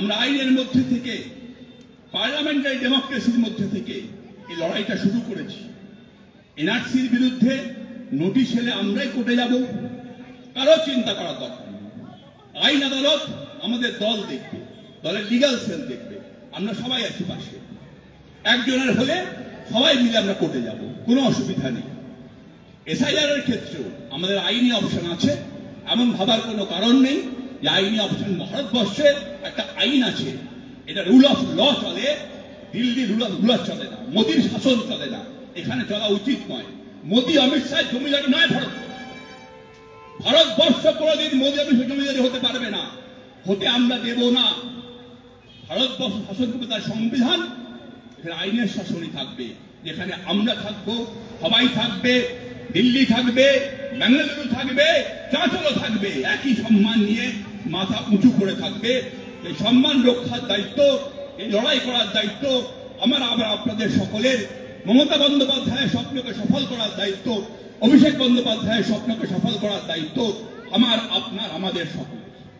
আমরা আইনের মধ্যে থেকে, পার্লামেন্টারি ডেমোক্রেসির মধ্যে থেকে এই লড়াইটা শুরু করেছি। এনআরসির বিরুদ্ধে নোটিশ এলে আমরাই কোর্টে যাব, কারো চিন্তা করার দরকার নেই। আইন আদালত আমাদের দল দেখবে, দলের লিগাল সেল দেখবে, আমরা সবাই আছি পাশে। একজনের হলে সবাই মিলে আমরা কোর্টে যাব, কোনো অসুবিধা নেই। এসআইআর এর ক্ষেত্রেও আমাদের আইনি অপশন আছে, এমন ভাবার কোনো কারণ নেই যে আইনি অপশন। ভারতবর্ষে একটা আইন আছে, এটা রুল অফ ল চলে, দিল্লি রুল অফ রুলার চলে না, মোদীর শাসন চলে না, এখানে চলা উচিত নয়। মোদী অমিত শাহ জমিদারি নয় ভারতবর্ষ কোনদিন মোদী অমিত শাহ জমিদারি হতে পারবে না, হতে আমরা দেব না। ভারতবর্ষ শাসন করবে তার সংবিধান, এখানে আইনের শাসনই থাকবে, যেখানে আমরা থাকবো, সবাই থাকবে, দিল্লি থাকবে, বেঙ্গালুরু থাকবে, চাঁচলও থাকবে, একই সম্মান নিয়ে মাথা উঁচু করে থাকবে। এই সম্মান রক্ষার দায়িত্ব, এই লড়াই করার দায়িত্ব আমার, আবার আপনাদের সকলের। মমতা বন্দ্যোপাধ্যায়ের স্বপ্নকে সফল করার দায়িত্ব, অভিষেক বন্দ্যোপাধ্যায়ের স্বপ্নকে সফল করার দায়িত্ব আমার, আপনার, আমাদের সকলের।